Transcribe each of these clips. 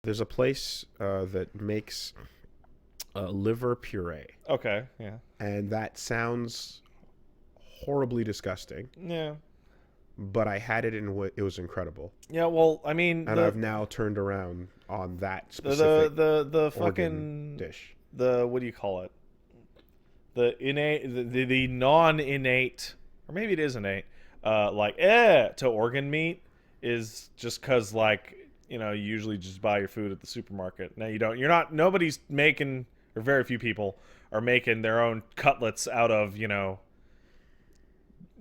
There's a place that makes liver puree, Okay, yeah. and that sounds horribly disgusting. Yeah. But I had it and it was incredible. Yeah, well, I mean, And I've now turned around on that the specific the organ fucking dish. the what do you call it? The innate, the non-innate, or maybe it is innate, to organ meat is just because, like, you know, you usually just buy your food at the supermarket. Now you don't. You're not. Nobody's making, or very few people are making their own cutlets out of, you know,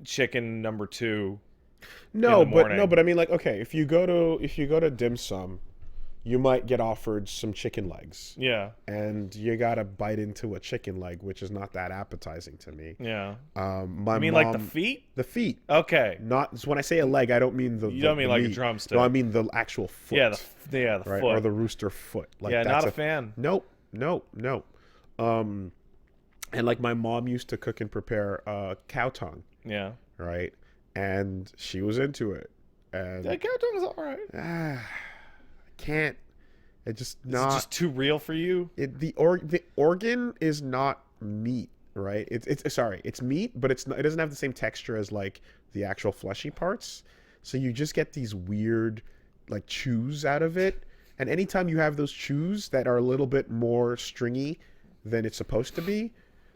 chicken number 2. No, but I mean, like, okay, if you go to dim sum, you might get offered some chicken legs. Yeah. And you gotta bite into a chicken leg, which is not that appetizing to me. Yeah. My You mean mom, like the feet? the feet. Okay. Not when I say a leg, I don't mean the. You don't mean the like a meat. drumstick. No, I mean the actual foot. Yeah, the right? foot. Or the rooster foot. Like, yeah, that's not a fan. Nope. And like my mom used to cook and prepare cow tongue. Yeah. Right. And she was into it. And That cow tongue's all right. I can't. It just Is not. it just too real for you? The organ is not meat, right? It's meat, but it's not. It doesn't have the same texture as like the actual fleshy parts. So you just get these weird like chews out of it. And anytime you have those chews that are a little bit more stringy than it's supposed to be,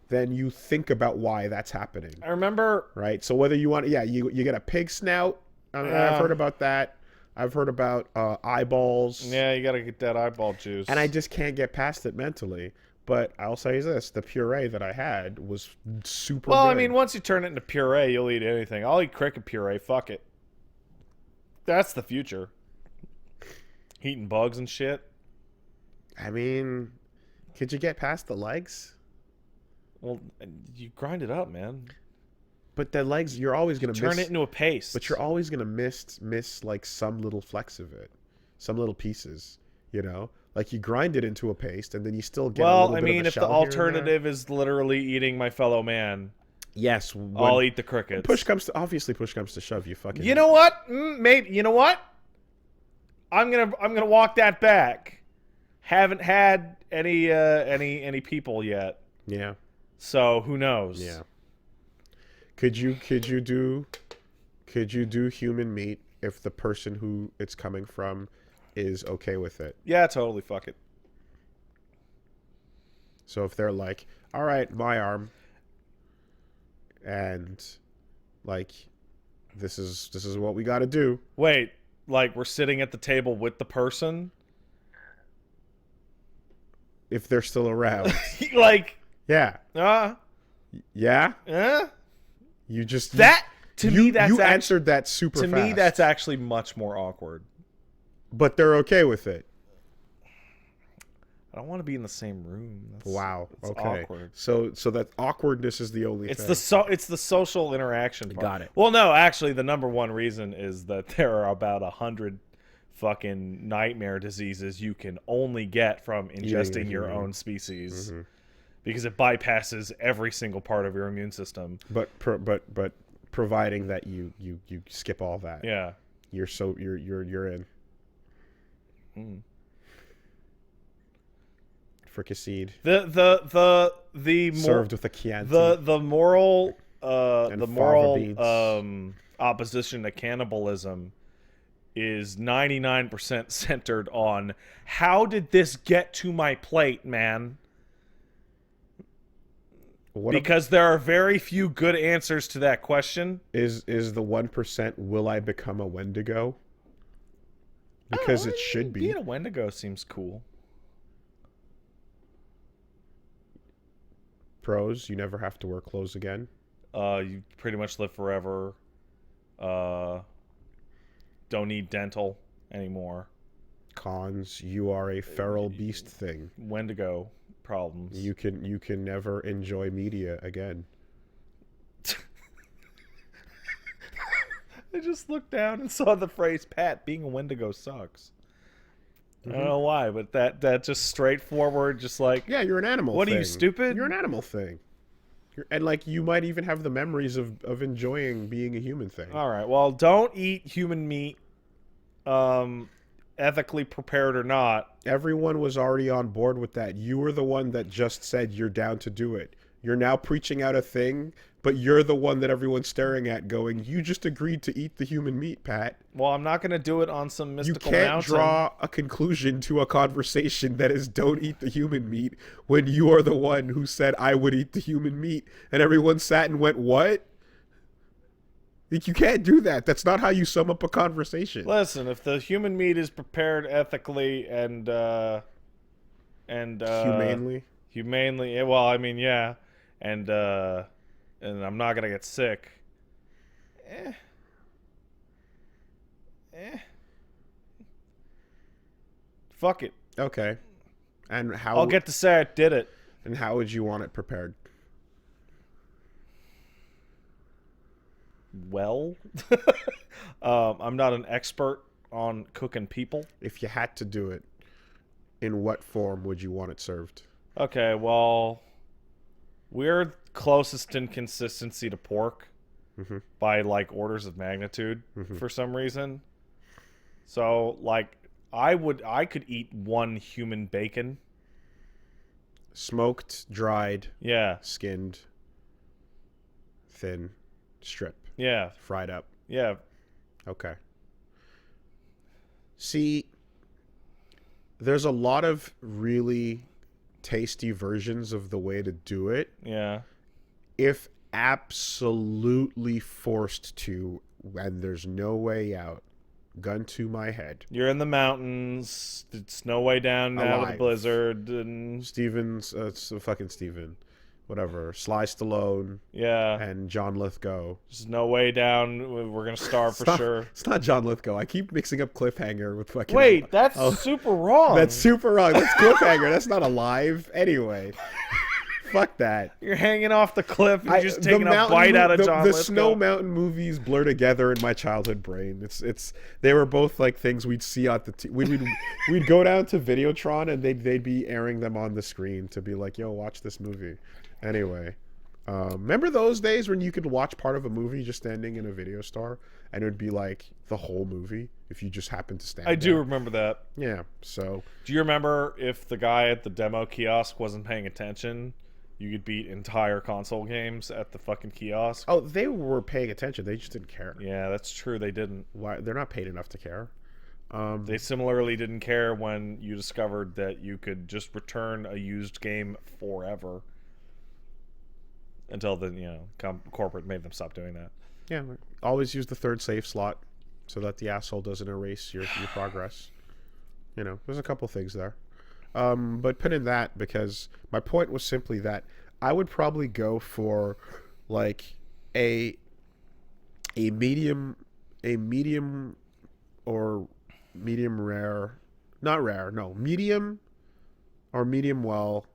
then you think about why that's happening. I remember. Right. So whether you want, you get a pig snout. I've heard about that. I've heard about eyeballs. Yeah, you gotta get that eyeball juice. And I just can't get past it mentally. But I'll say this: the puree that I had was super. Well, good. I mean, once you turn it into puree, you'll eat anything. I'll eat cricket puree. Fuck it. That's the future. Eating bugs and shit. I mean, could you get past the legs? Well, you grind it up, man. But the legs, you're always gonna Turn miss, it into a paste. But you're always gonna miss like some little flecks of it, some little pieces. You know, like you grind it into a paste, and then you still get. Well, a little I bit mean, of a if the shell here and alternative is literally eating my fellow man, yes, I'll eat the crickets. push comes to shove, you fucking. You know what? Maybe. You know what? I'm gonna walk that back. Haven't had any people yet. Yeah. So who knows? Yeah. Could you do human meat if the person who it's coming from is okay with it? Yeah, totally. Fuck it. So if they're like, all right, my arm, and like, this is what we got to do. Wait, like we're sitting at the table with the person? If they're still around. Like, Yeah. Yeah. You just that to me that's you answered that super to fast. me that's actually much more awkward. But they're okay with it. I don't want to be in the same room. Wow. That's Okay. awkward. So that awkwardness is the only It's thing. it's the social interaction part. Got it. Well, no, actually, the number one reason is that there are about 100 fucking nightmare diseases you can only get from ingesting your own species, because it bypasses every single part of your immune system. But providing that you skip all that. Yeah. You're in. Fricasseed. The Served with a Chianti. the moral And the fava moral beans. opposition to cannibalism is 99% centered on how did this get to my plate, man? Because there are very few good answers to that question. Is the 1% will I become a Wendigo? Because it should be. Being a Wendigo seems cool. Pros, you never have to wear clothes again. You pretty much live forever. Don't need dental anymore. Cons, you are a feral beast thing. Wendigo problems. You can never enjoy media again. I just looked down and saw the phrase, Pat, being a Wendigo sucks. I don't know why, but that just straightforward, just like... Yeah, you're an animal What thing. are you, stupid? You're an animal thing. And, like, you might even have the memories of enjoying being a human thing. All right, well, don't eat human meat ethically prepared or not. Everyone was already on board with that. You were the one that just said you're down to do it. You're now preaching out a thing, but you're the one that everyone's staring at going, you just agreed to eat the human meat, Pat. Well, I'm not going to do it on some mystical mountain. You can't mountain. draw a conclusion to a conversation that is don't eat the human meat when you are the one who said I would eat the human meat. And everyone sat and went, what? Like, you can't do that. That's not how you sum up a conversation. Listen, if the human meat is prepared ethically and humanely, well, I mean, yeah, and I'm not gonna get sick. Fuck it. Okay. And how? I'll get to say I did it. And how would you want it prepared? Well, I'm not an expert on cooking people. If you had to do it, in what form would you want it served? Okay, well, we're closest in consistency to pork by like orders of magnitude for some reason. So like I could eat one human bacon. Smoked, dried, yeah, skinned, thin, strip. Yeah. Fried up. Yeah. Okay. See, there's a lot of really tasty versions of the way to do it. Yeah. If absolutely forced to, and there's no way out, gun to my head. You're in the mountains. It's no way down out of the blizzard. And Steven's, it's fucking Steven. Whatever, Sly Stallone, yeah, and John Lithgow. There's no way down. We're gonna starve for sure. It's not John Lithgow. I keep mixing up Cliffhanger with fucking. Wait, that's super wrong. That's super wrong. That's Cliffhanger. That's not alive. Anyway, fuck that. You're hanging off the cliff and just taking a bite out of John Lithgow. The Snow Mountain movies blur together in my childhood brain. It's they were both like things we'd see on the we'd go down to Videotron and they'd be airing them on the screen to be like, yo, watch this movie. Anyway, remember those days when you could watch part of a movie just standing in a video store and it would be like the whole movie if you just happened to stand there? I do remember that. Yeah, so. Do you remember if the guy at the demo kiosk wasn't paying attention, you could beat entire console games at the fucking kiosk? Oh, they were paying attention. They just didn't care. Yeah, that's true. They didn't. Why? They're not paid enough to care. They similarly didn't care when you discovered that you could just return a used game forever. Until the corporate made them stop doing that. Yeah, always use the third save slot so that the asshole doesn't erase your progress. There's a couple things there, but put in that because my point was simply that I would probably go for like a medium or medium rare, not rare, no, medium or medium well,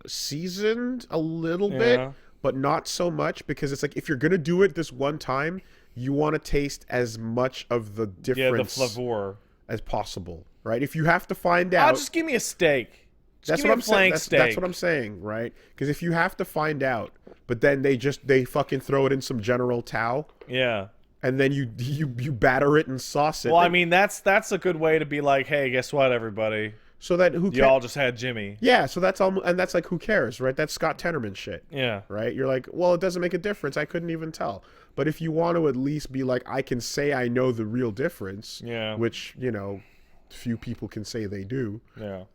seasoned a little bit, but not so much, because it's like if you're gonna do it this one time, you want to taste as much of the difference the flavor as possible, right? If you have to find out, just give me a steak. That's what I'm saying. That's what I'm saying, right? Because if you have to find out, but then they fucking throw it in some General Tao, yeah, and then you batter it and sauce it. Well, I mean that's a good way to be like, hey, guess what, everybody. So that y'all just had Jimmy. Yeah, so that's all, and that's like, who cares, right? That's Scott Tenorman shit. Yeah. Right? You're like, well, it doesn't make a difference. I couldn't even tell. But if you want to at least be like, I can say I know the real difference, which, few people can say they do,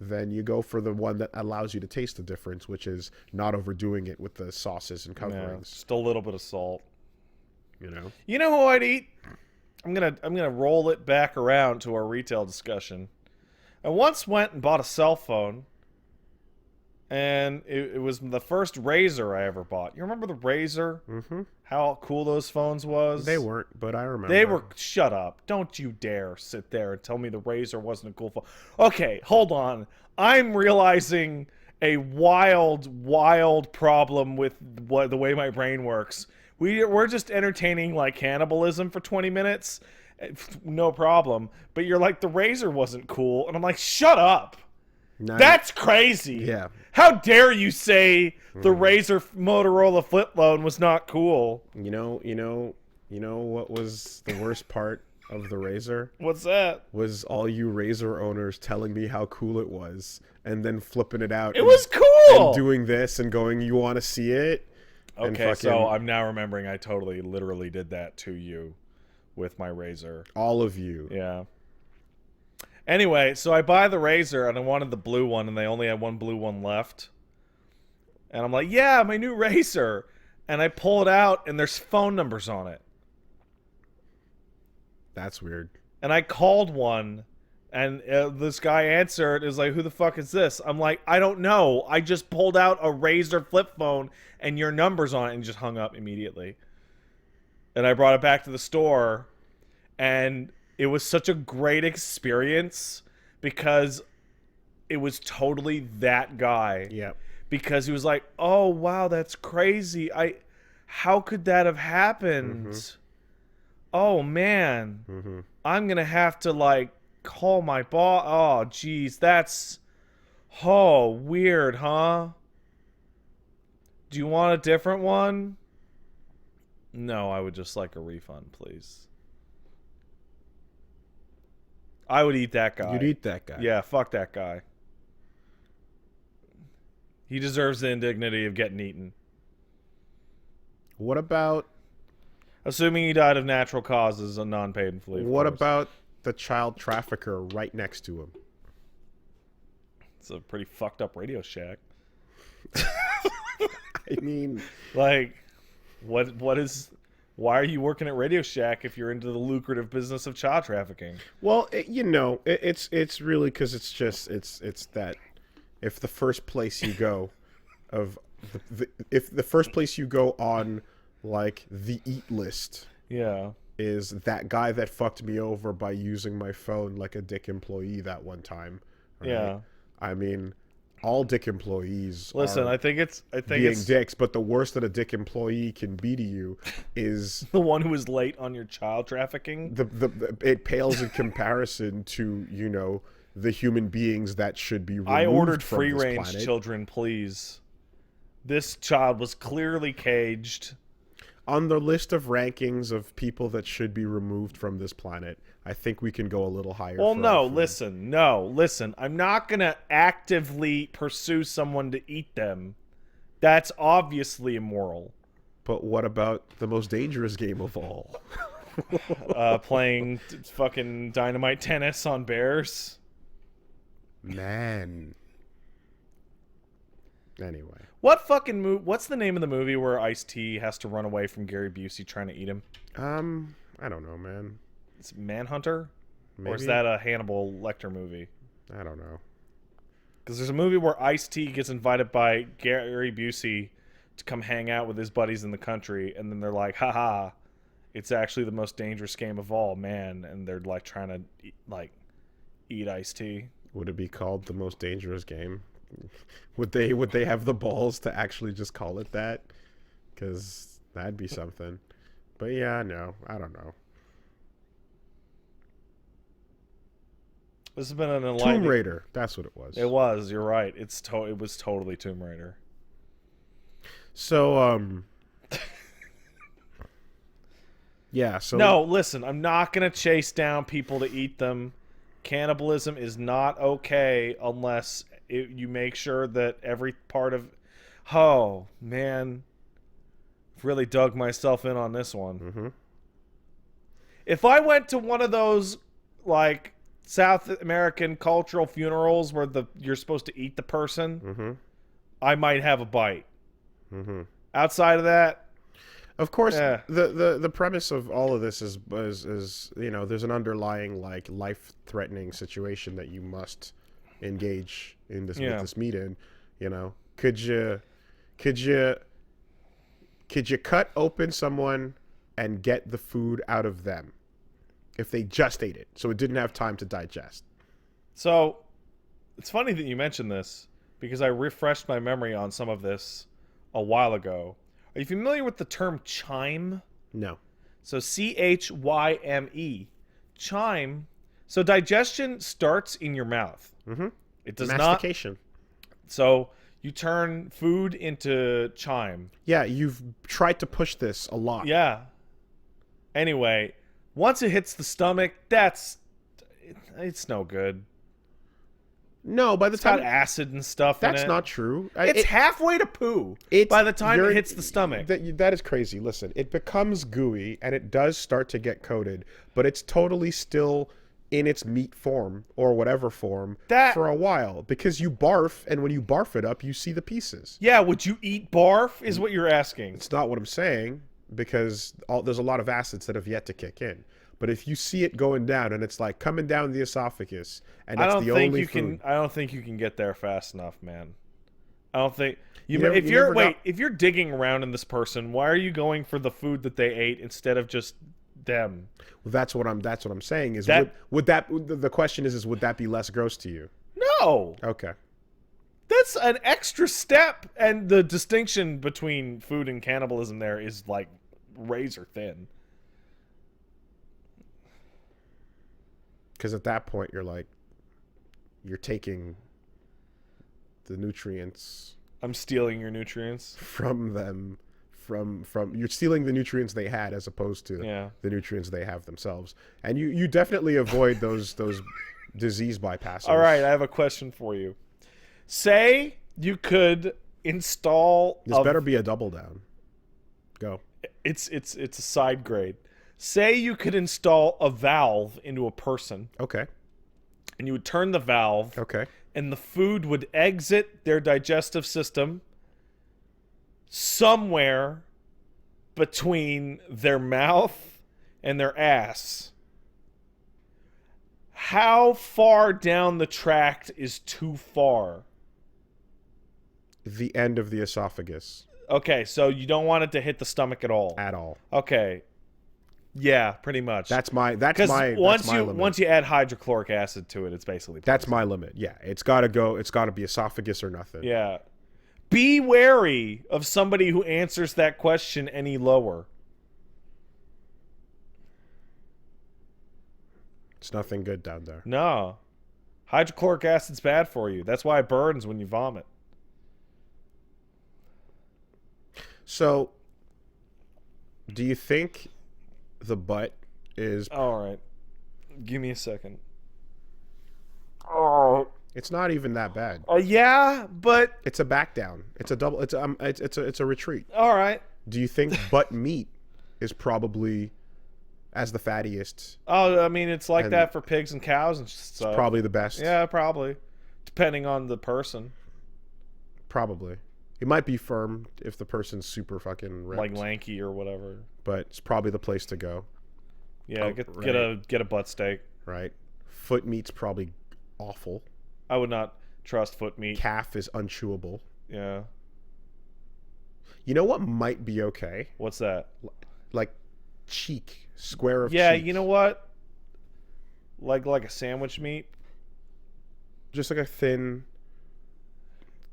then you go for the one that allows you to taste the difference, which is not overdoing it with the sauces and coverings. Just a little bit of salt. You know who I'd eat? I'm gonna roll it back around to our retail discussion. I once went and bought a cell phone, and it was the first Razor I ever bought. You remember the Razor? Mm-hmm. How cool those phones was? They weren't, but I remember. They were. Shut up. Don't you dare sit there and tell me the Razor wasn't a cool phone. Okay, hold on. I'm realizing a wild problem with the way my brain works. We're just entertaining like cannibalism for 20 minutes. No problem. But you're like, the Razor wasn't cool. And I'm like, shut up. That's crazy. Yeah. How dare you say the Razor Motorola flip phone was not cool? You know what was the worst part of the razor? What's that? Was all you razor owners telling me how cool it was, and then flipping it out. It was and cool. doing this and going, "You want to see it?" And Okay, so fucking- I'm now remembering I totally, literally did that to you with my razor. all of you. Yeah. Anyway, so I buy the razor and I wanted the blue one, and they only had one blue one left. And I'm like, yeah, my new razor. And I pull it out, and there's phone numbers on it. That's weird. And I called one, and this guy answered. Is like, who the fuck is this? I'm like, I don't know. I just pulled out a razor flip phone, and your number's on it, and just hung up immediately. And I brought it back to the store, and it was such a great experience because it was totally that guy. Yeah. Because he was like, "Oh wow, that's crazy. How could that have happened? Mm-hmm. Oh man, Mm-hmm. I'm gonna have to like call my boss. Oh geez, that's weird, huh? Do you want a different one? No, I would just like a refund, please. I would eat that guy. You'd eat that guy. Yeah, fuck that guy. He deserves the indignity of getting eaten. What about Assuming he died of natural causes and non-painfully. what course. about the child trafficker right next to him? It's a pretty fucked up Radio Shack. I mean, Like, what is... Why are you working at Radio Shack if you're into the lucrative business of child trafficking? well, it's really because it's that if the first place you go of if the first place you go on like the eat list Yeah. is that guy that fucked me over by using my phone like a dick employee that one time. Right? Yeah. I mean, all dick employees Listen, are I think it's being dicks, but the worst that a dick employee can be to you is the one who was late on your child trafficking. it pales in comparison to, you know, the human beings that should be removed I ordered from free this range planet. children, please. This child was clearly caged. On the list of rankings of people that should be removed from this planet, I think we can go a little higher. Well, for no, our food. listen. I'm not going to actively pursue someone to eat them. That's obviously immoral. But what about the most dangerous game of all? Playing fucking dynamite tennis on bears. Man. Anyway. What fucking what's the name of the movie where Ice-T has to run away from Gary Busey trying to eat him? I don't know, man. It's Manhunter? Maybe. Or is that a Hannibal Lecter movie? I don't know. Because there's a movie where Ice-T gets invited by Gary Busey to come hang out with his buddies in the country, and then they're like, haha, it's actually the most dangerous game of all, man. And they're like trying to eat Ice-T. Would it be called the most dangerous game? Would they have the balls to actually just call it that? Because that'd be something. But yeah, no, I don't know. This has been an enlightening... Tomb Raider, that's what it was. It was, you're right. It was totally Tomb Raider. So, yeah, so... No, listen, I'm not going to chase down people to eat them. Cannibalism is not okay unless you make sure that every part of... Oh, man. Really dug myself in on this one. Mm-hmm. If I went to one of those, like, South American cultural funerals where you're supposed to eat the person, Mm-hmm. I might have a bite. Mm-hmm. Outside of that, Of course, Yeah. the premise of all of this is you know, there's an underlying like life-threatening situation that you must engage in this Yeah. with this meat in. You know, could you cut open someone and get the food out of them if they just ate it, so it didn't have time to digest? So, it's funny that you mentioned this because I refreshed my memory on some of this a while ago. Are you familiar with the term chime? No. So CHYME. Chime. So digestion starts in your mouth. Mm-hmm. It does Mastication. not. So you turn food into chime. Yeah, you've tried to push this a lot. Yeah. Anyway, once it hits the stomach, it's no good. No, by the It's time got acid and stuff in it. that's not true. It's halfway to poo by the time it hits the stomach. That is crazy. Listen, it becomes gooey and it does start to get coated, but it's totally still in its meat form or whatever form for a while because you barf, and when you barf it up, you see the pieces. Yeah, would you eat barf is what you're asking. It's not what I'm saying because there's a lot of acids that have yet to kick in. But if you see it going down and it's like coming down the esophagus and it's the only food. I don't think you can get there fast enough, man. I don't think if you're digging around in this person, why are you going for the food that they ate instead of just them? Well, that's what I'm saying is that, the question is would that be less gross to you? No. Okay. That's an extra step, and the distinction between food and cannibalism there is like razor thin. Because at that point, you're taking the nutrients. I'm stealing your nutrients from them. From you're stealing the nutrients they had as opposed to the nutrients they have themselves. And you definitely avoid those disease bypassers. All right, I have a question for you. Say you could install. This better be a double down. Go. It's a side grade. Say you could install a valve into a person. Okay. And you would turn the valve. Okay. And the food would exit their digestive system somewhere between their mouth and their ass. How far down the tract is too far? The end of the esophagus. Okay, so you don't want it to hit the stomach at all. At all. Okay. Yeah, pretty much. That's my limit. Once you add hydrochloric acid to it, it's basically poison. That's my limit. Yeah, it's got to be esophagus or nothing. Yeah. Be wary of somebody who answers that question any lower. It's nothing good down there. No. Hydrochloric acid's bad for you. That's why it burns when you vomit. So, do you think the butt is... All right. Give me a second. Oh, it's not even that bad. Yeah, but it's a back down. It's a double. It's a retreat. All right. Do you think butt meat is probably as the fattiest? Oh, I mean, it's like that for pigs and cows and stuff. It's probably the best. Yeah, probably. Depending on the person. Probably. It might be firm if the person's super fucking ripped. Like lanky or whatever. But it's probably the place to go. Yeah, get a butt steak. Right. Foot meat's probably awful. I would not trust foot meat. Calf is unchewable. Yeah. You know what might be okay? What's that? Like cheek, square of yeah, cheek. You know what? Like a sandwich meat. Just like a thin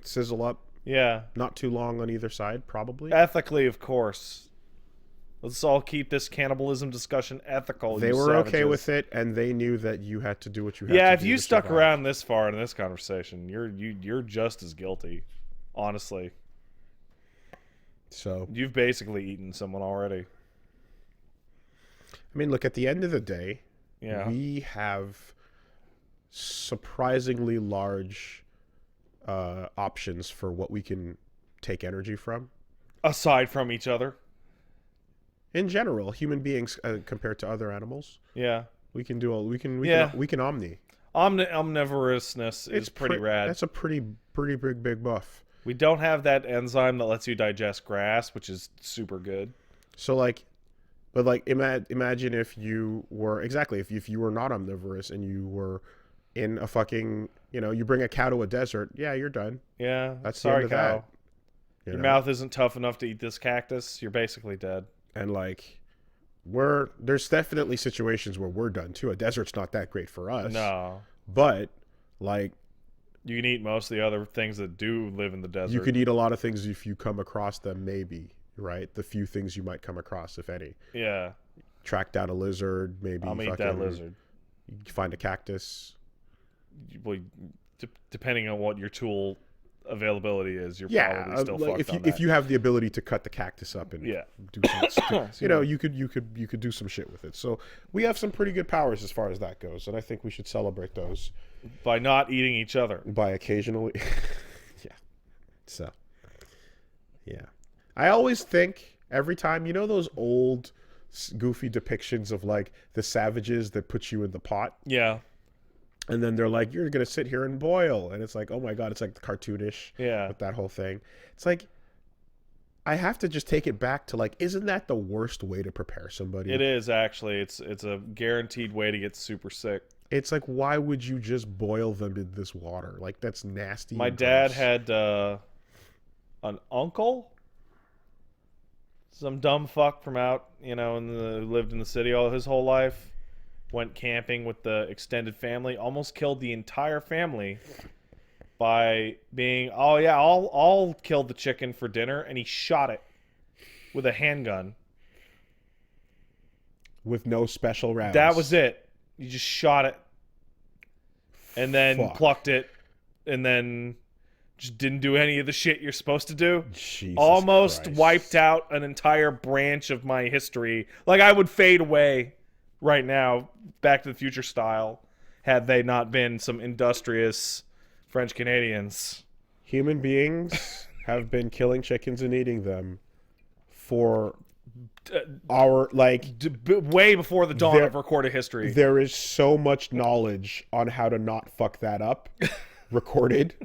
sizzle up. Yeah. Not too long on either side, probably. Ethically, of course. Let's all keep this cannibalism discussion ethical. They were okay with it, and they knew that you had to do what you had to do. Yeah, if you stuck around this far in this conversation, you're just as guilty, honestly. So you've basically eaten someone already. I mean, look, at the end of the day, we have surprisingly large options for what we can take energy from. Aside from each other. In general, human beings compared to other animals, we can do we can omni. Omnivorousness is pretty rad. That's a pretty big buff. We don't have that enzyme that lets you digest grass, which is super good. So imagine if you were if you were not omnivorous and you were in a fucking you bring a cow to a desert, you're done. Yeah, that's sorry, the end of cow. That. Your mouth isn't tough enough to eat this cactus. You're basically dead. And there's definitely situations where we're done too. A desert's not that great for us. No. But you can eat most of the other things that do live in the desert. You could eat a lot of things if you come across them, maybe, right? The few things you might come across, if any. Yeah. Track down a lizard, maybe. I'll eat that lizard. You find a cactus. Well, depending on what your tool availability is, you're Yeah, probably still like fucked on if that. you have the ability to cut the cactus up and Yeah. do some, you could do some shit with it. So we have some pretty good powers as far as that goes, and I think we should celebrate those By not eating each other. by occasionally. Yeah. So. Yeah. I always think every time, those old goofy depictions of like the savages that put you in the pot. Yeah. And then they're like, you're going to sit here and boil. And it's like, oh my God, it's like cartoonish. Yeah. With that whole thing. It's like, I have to just take it back to like, isn't that the worst way to prepare somebody? It is, actually. It's a guaranteed way to get super sick. It's like, why would you just boil them in this water? Like, that's nasty. My dad had an uncle, some dumb fuck from out, lived in the city all his whole life. Went camping with the extended family, almost killed the entire family by being, oh yeah, I'll kill the chicken for dinner, and he shot it with a handgun. With no special rounds. That was it. You just shot it, and then plucked it, and then just didn't do any of the shit you're supposed to do. Jesus Almost Christ. wiped out an entire branch of my history. Like, I would fade away right now, Back to the Future style, had they not been some industrious French Canadians. Human beings have been killing chickens and eating them for our, like... way before the dawn of recorded history. There is so much knowledge on how to not fuck that up recorded.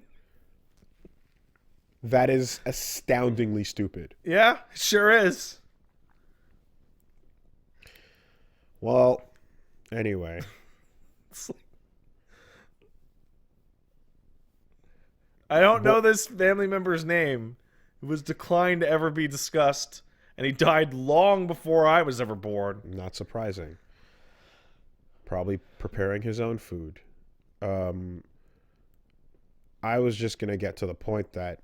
That is astoundingly stupid. Yeah, it sure is. Well, anyway. I don't know this family member's name. It was declined to ever be discussed, and he died long before I was ever born. Not surprising. Probably preparing his own food. I was just going to get to the point that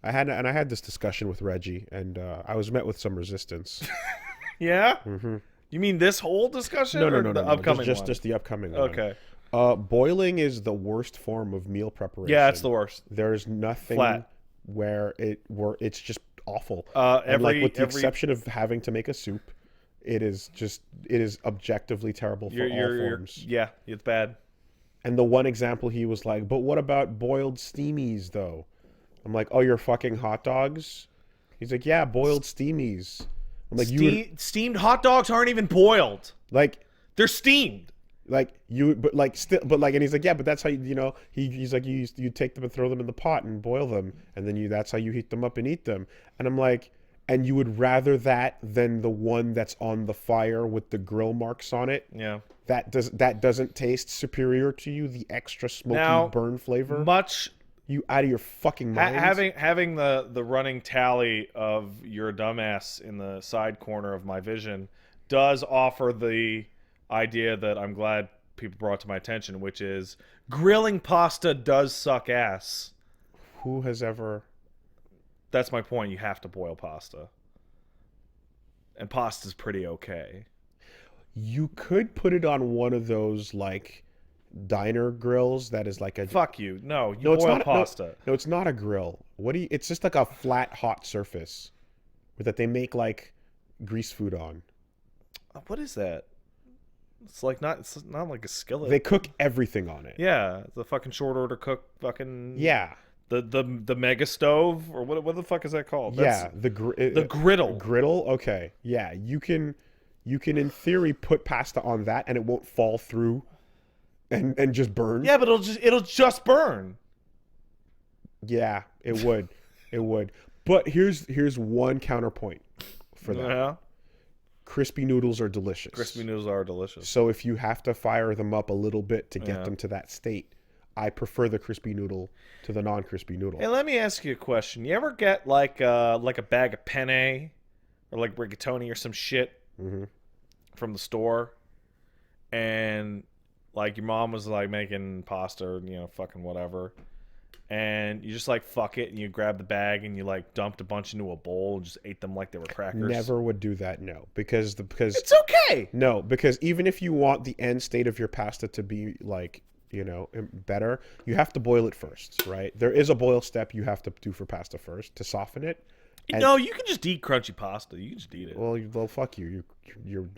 I had this discussion with Reggie, and I was met with some resistance. Yeah? Mm-hmm. You mean this whole discussion? No, the upcoming one? Just the upcoming one. Okay. Boiling is the worst form of meal preparation. Yeah, it's the worst. There's nothing Flat. where it's just awful. With the exception of having to make a soup, it is objectively terrible for all forms. Yeah, it's bad. And the one example he was like, but what about boiled steamies though? I'm like, oh, you're fucking hot dogs? He's like, yeah, boiled steamies. I'm like, steamed hot dogs aren't even boiled. Like, they're steamed. And he's like, yeah, but that's how he's like, you take them and throw them in the pot and boil them, and then that's how you heat them up and eat them. And I'm like, and you would rather that than the one that's on the fire with the grill marks on it? Yeah. That doesn't taste superior to you, the extra smoky burn flavor? You out of your fucking mind? Having the running tally of your dumbass in the side corner of my vision does offer the idea that I'm glad people brought to my attention, which is grilling pasta does suck ass. Who has ever... That's my point. You have to boil pasta. And pasta's pretty okay. You could put it on one of those, like... diner grills that is like a... Fuck you. No, you boil pasta. No, it's not a grill. It's just like a flat, hot surface that they make like grease food on. What is that? It's not like a skillet. They cook everything on it. Yeah, the fucking short order cook fucking... Yeah. The mega stove, or what the fuck is that called? Yeah, the griddle. Griddle? Okay. Yeah, you can in theory put pasta on that and it won't fall through. And just burn. Yeah, but it'll just burn. Yeah, it would. It would. But here's one counterpoint for that. Yeah. Crispy noodles are delicious. Crispy noodles are delicious. So if you have to fire them up a little bit to get them to that state, I prefer the crispy noodle to the non-crispy noodle. Hey, let me ask you a question. You ever get like a bag of penne or like rigatoni or some shit from the store, and like your mom was like making pasta or, fucking whatever, and you just like fuck it and you grab the bag and you like dumped a bunch into a bowl and just ate them like they were crackers? Never would do that, no. Because it's okay. No, because even if you want the end state of your pasta to be like better, you have to boil it first, right? There is a boil step you have to do for pasta first to soften it. And, No, you can just eat crunchy pasta. You can just eat it. well, fuck you.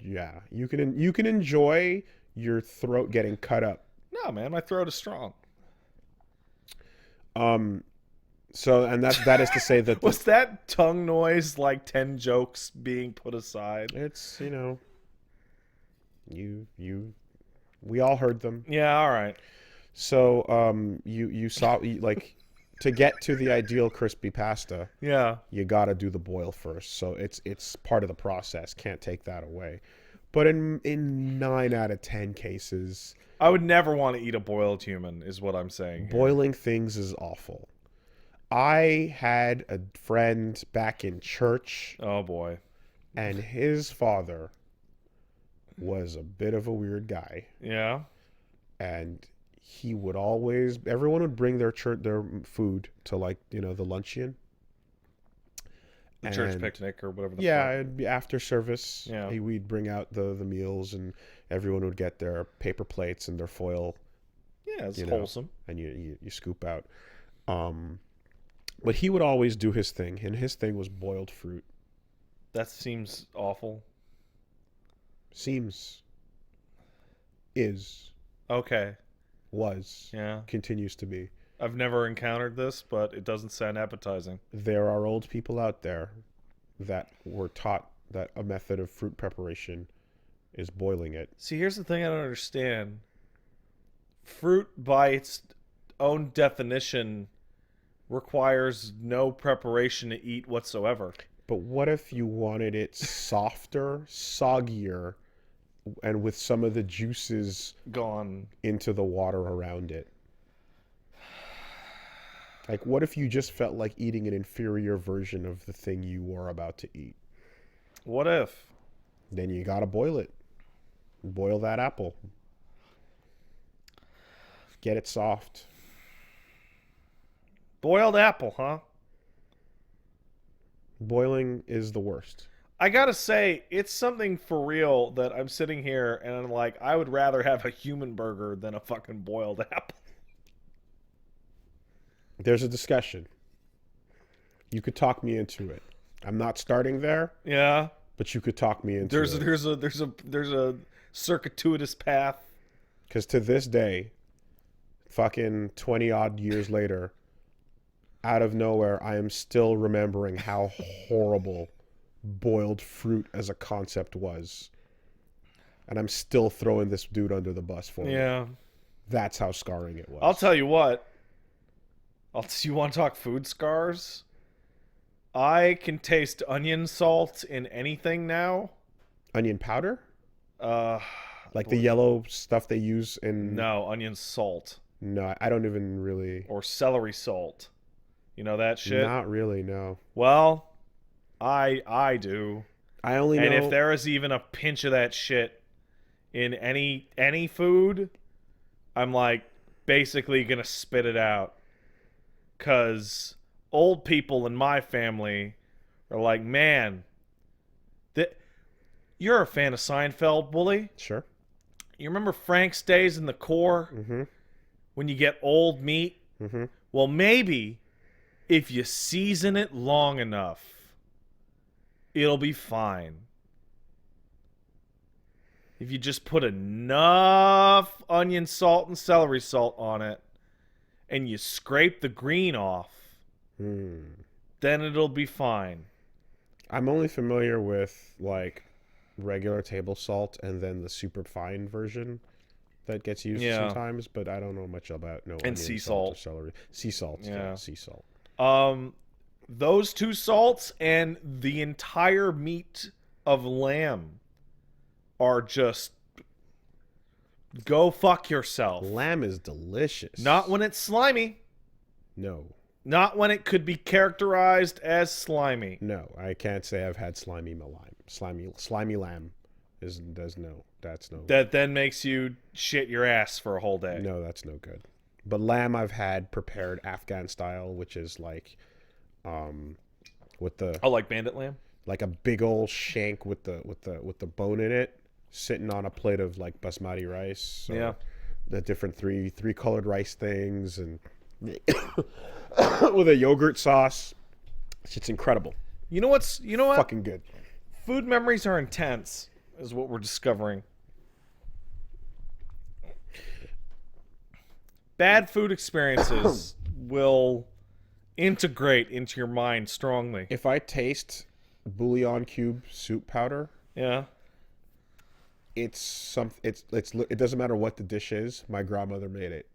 Yeah. You can enjoy your throat getting cut up. No, man, my throat is strong. So, and that is to say that Was that tongue noise like 10 jokes being put aside? it's we all heard them. Yeah, all right. So you saw like to get to the ideal crispy pasta, Yeah. you got to do the boil first. So it's part of the process. Can't take that away. But in 9 out of 10 cases, I would never want to eat a boiled human, is what I'm saying. boiling things is awful. I had a friend back in church, Oh, boy. and his father was a bit of a weird guy. Yeah. And he would always, everyone would bring their fuod to, like, the luncheon. The church picnic or whatever the yeah, fuck. it'd be after service. Yeah. We'd bring out the meals, and everyone would get their paper plates and their foil. Yeah, it's wholesome. And you scoop out. But he would always do his thing, and his thing was boiled fruit. That seems awful. Seems. Is. Okay. Was. Yeah. Continues to be. I've never encountered this, but it doesn't sound appetizing. There are old people out there that were taught that a method of fruit preparation is boiling it. See, here's the thing I don't understand. Fruit, by its own definition, requires no preparation to eat whatsoever. But what if you wanted it softer, soggier, and with some of the juices Gone. into the water around it? Like, what if you just felt like eating an inferior version of the thing you were about to eat? What if? Then you gotta boil it. Boil that apple. Get it soft. Boiled apple, huh? Boiling is the worst. I gotta say, it's something for real that I'm sitting here and I'm like, I would rather have a human burger than a fucking boiled apple. There's a discussion. You could talk me into it. I'm not starting there, Yeah. but you could talk me into it. There's a circuitous path. Because to this day, fucking 20 odd years later, out of nowhere, I am still remembering how horrible boiled fruit as a concept was. And I'm still throwing this dude under the bus for it. Yeah. That's how scarring it was. I'll tell you what. You want to talk food scars? I can taste onion salt in anything now. Onion powder? Uh, Like the yellow stuff they use in... No, onion salt. No, I don't even really... Or celery salt. You know that shit? Not really, no. Well, I do. I only know... And if there is even a pinch of that shit in any food, I'm like basically gonna spit it out. 'Cause old people in my family are like, man, you're a fan of Seinfeld, Woolie? Sure. You remember Frank's days in the core? Mm-hmm. When you get old meat? Mm-hmm. Well, maybe if you season it long enough, it'll be fine. If you just put enough onion salt and celery salt on it, and you scrape the green off, then it'll be fine. I'm only familiar with, like, regular table salt and then the super fine version that gets used sometimes, but I don't know much about and sea salt or celery. Sea salt, yeah, sea salt. Those two salts and the entire meat of lamb are just go fuck yourself. Lamb is delicious. Not when it's slimy. No. Not when it could be characterized as slimy. No, I can't say I've had slimy lamb. Slimy lamb that's no. That then makes you shit your ass for a whole day. No, that's no good. But lamb I've had prepared Afghan style, which is like with the like bandit lamb? Like a big old shank with the bone in it, sitting on a plate of like basmati rice. So yeah. the different three colored rice things, and with a yogurt sauce. It's incredible. You know what? Fucking good. Food memories are intense, is what we're discovering. Bad food experiences will integrate into your mind strongly. If I taste bouillon cube soup powder, Yeah. it doesn't matter what the dish is. My grandmother made it,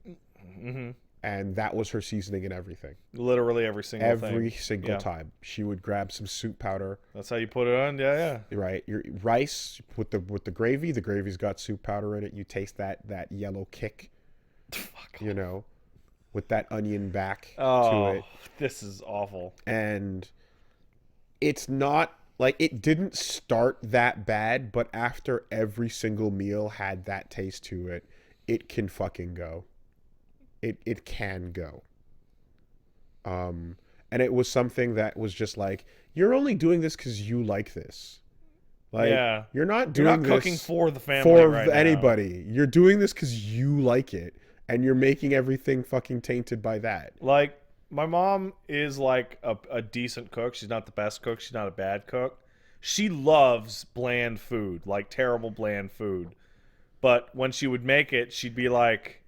and that was her seasoning and everything. Literally every single thing. Every single Yeah. time she would grab some soup powder. That's how you put it on. Yeah. Right, your rice with the gravy. The gravy's got soup powder in it. You taste that yellow kick. Fuck. You know, with that onion back Oh, to it. this is awful. And it's not like it didn't start that bad, but after every single meal had that taste to it, it can fucking go. It can go. And it was something that was just like, you're only doing this because you like this. Like, Yeah. you're not You're doing not cooking this for the family for right now. anybody. You're doing this because you like it, and you're making everything fucking tainted by that. Like, my mom is like a decent cook. She's not the best cook. She's not a bad cook. She loves bland food, like terrible bland food. But when she would make it, she'd be like,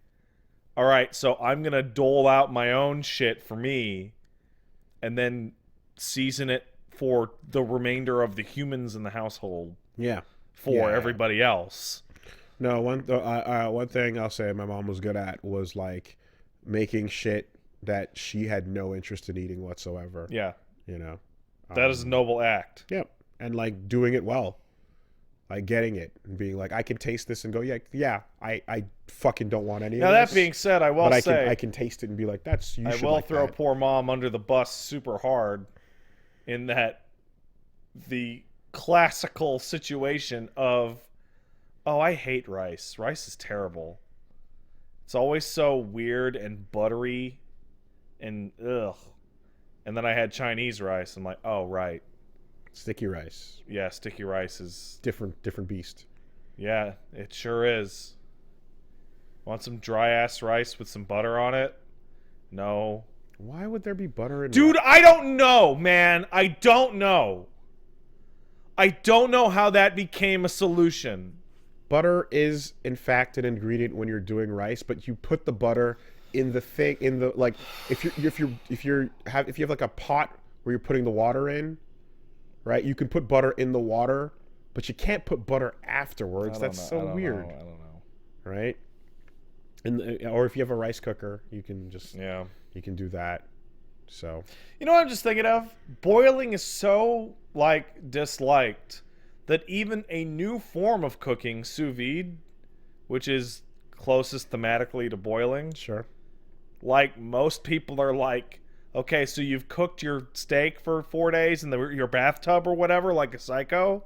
all right, so I'm going to dole out my own shit for me and then season it for the remainder of the humans in the household Yeah. for Yeah. everybody else. No, one thing I'll say my mom was good at was like making shit that she had no interest in eating whatsoever. Yeah. You know, That is a noble act. Yep, and like doing it well, like getting it and being like, I can taste this and go, yeah, I fucking don't want any Now, of that this. being said, I will but say I can taste it and be like, that's you. I should will like throw that. poor mom under the bus super hard in that the classical situation of, oh, I hate rice. Rice is terrible. It's always so weird and buttery and ugh. And then I had Chinese rice. I'm like, oh, right. Sticky rice, Yeah, sticky rice is... different beast. Yeah, it sure is. Want some dry-ass rice with some butter on it? No. Why would there be butter in? Dude, I don't know, man. I don't know. I don't know how that became a solution. Butter is in fact an ingredient when you're doing rice, but you put the butter in the thing in the like if you have like a pot where you're putting the water in, right? You can put butter in the water, but you can't put butter afterwards. That's so weird, I don't know. right? And or if you have a rice cooker, you can just Yeah. you can do that. So You know what I'm just thinking of? Boiling is so, like, disliked that even a new form of cooking, sous vide, which is closest thematically to boiling, sure. like, most people are like, okay, so you've cooked your steak for 4 days in your bathtub or whatever, like a psycho?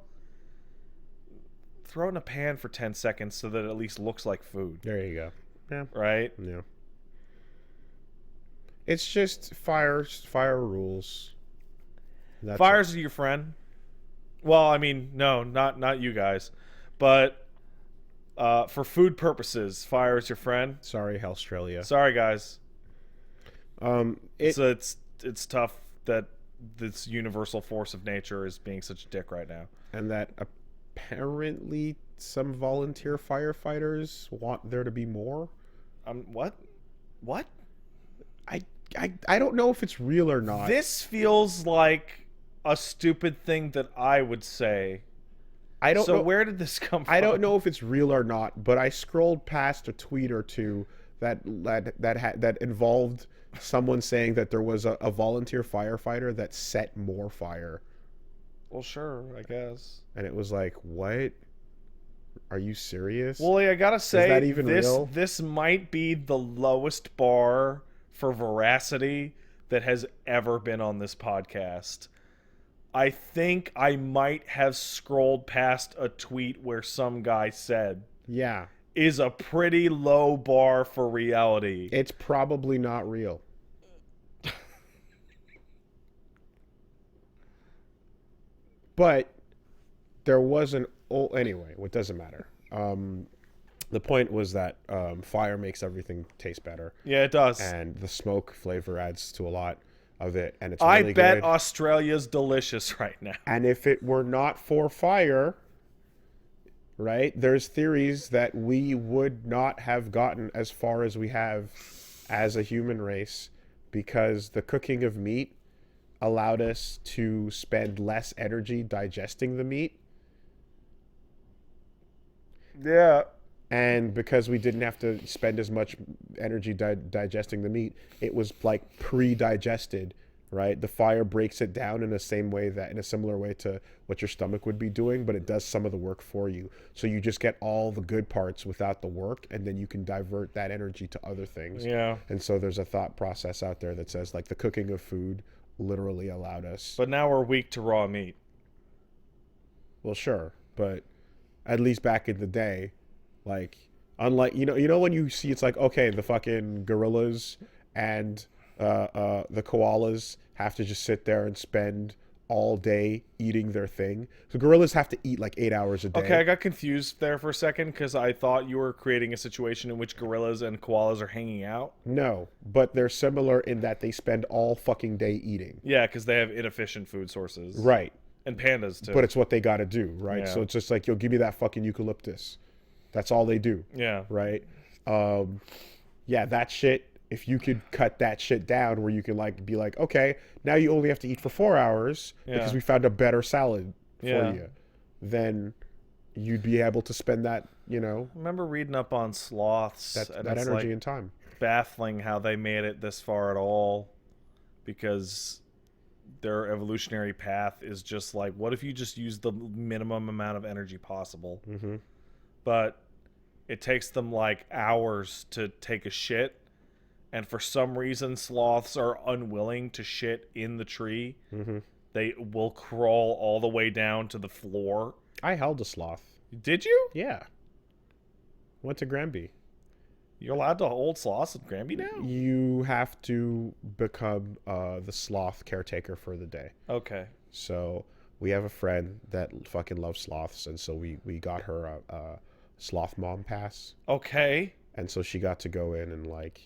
Throw it in a pan for 10 seconds so that it at least looks like food. There you go. Yeah. Right? Yeah. It's just fire rules. That's Fires are your friend. Well, I mean, no, not you guys. But for food purposes, fire is your friend. Sorry, Australia. Sorry, guys. It, So it's tough that this universal force of nature is being such a dick right now. and that apparently some volunteer firefighters want there to be more. What? What? I don't know if it's real or not. This feels like a stupid thing that I would say. I don't So know. where did this come from? I don't know if it's real or not, but I scrolled past a tweet or two that involved someone saying that there was a volunteer firefighter that set more fire, Well, sure, I guess. and it was like, what? Are you serious? Woolie, I gotta say, that even real? This might be the lowest bar for veracity that has ever been on this podcast. I think I might have scrolled past a tweet where some guy said, yeah, is a pretty low bar for reality. it's probably not real. But there was an anyway, what doesn't matter. The point was that fire makes everything taste better, Yeah, it does. and the smoke flavor adds to a lot of it, and it's I really bet good. Australia's delicious right now. And if it were not for fire, right, there's theories that we would not have gotten as far as we have as a human race, because the cooking of meat allowed us to spend less energy digesting the meat. Yeah. And because we didn't have to spend as much energy digesting the meat, it was like pre-digested, right? The fire breaks it down in a similar way to what your stomach would be doing, but it does some of the work for you. So you just get all the good parts without the work, and then you can divert that energy to other things. Yeah. And so there's a thought process out there that says like the cooking of food literally allowed us. But now we're weak to raw meat. Well, sure, but at least back in the day, like, unlike when you see, it's like, okay, the fucking gorillas and the koalas have to just sit there and spend all day eating their thing. So gorillas have to eat like 8 hours a day. Okay, I got confused there for a second because I thought you were creating a situation in which gorillas and koalas are hanging out. No, but they're similar in that they spend all fucking day eating. Yeah, because they have inefficient food sources. Right. And pandas, too. But it's what they got to do, right? Yeah. So it's just like, yo, give me that fucking eucalyptus. That's all they do. Yeah. Right? Yeah, that shit, if you could cut that shit down where you can like be like, okay, now you only have to eat for 4 hours because we found a better salad for you, then you'd be able to spend that, I remember reading up on sloths. that and energy like and time. baffling how they made it this far at all, because their evolutionary path is just like, what if you just use the minimum amount of energy possible? Mm-hmm. But it takes them like hours to take a shit, and for some reason sloths are unwilling to shit in the tree. Mm-hmm. They will crawl all the way down to the floor. I held a sloth. Did you? Yeah. Went to Granby. You're allowed to hold sloths in Granby now? You have to become the sloth caretaker for the day. Okay. So we have a friend that fucking loves sloths, and so we got her a sloth mom pass. Okay. And so she got to go in and like,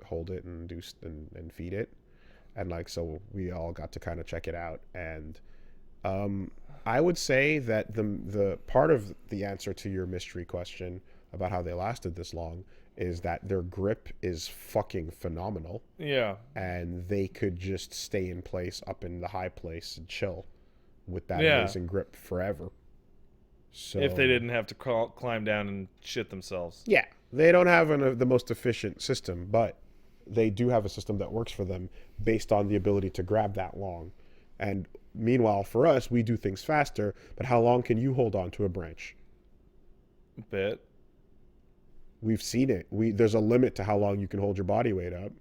hold it and do and feed it. And like, so we all got to kind of check it out. And I would say that the part of the answer to your mystery question about how they lasted this long is that their grip is fucking phenomenal. Yeah. And they could just stay in place up in the high place and chill with that Yeah. amazing grip forever. So If they didn't have to climb down and shit themselves. yeah, they don't have the most efficient system, but they do have a system that works for them based on the ability to grab that long. And meanwhile, for us, we do things faster, but how long can you hold on to a branch? A bit. We've seen it. There's a limit to how long you can hold your body weight up.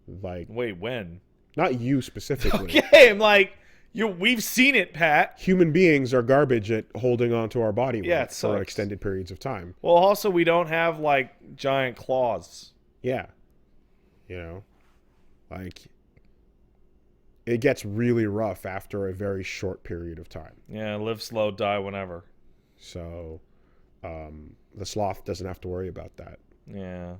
Like, Wait, when? not you specifically. Okay, I'm like, we've seen it, Pat. Human beings are garbage at holding on to our body weight Yeah, it for sucks. extended periods of time. Well, also, we don't have, like, giant claws. Yeah. Like, it gets really rough after a very short period of time. Yeah, live slow, die whenever. So, the sloth doesn't have to worry about that. Yeah.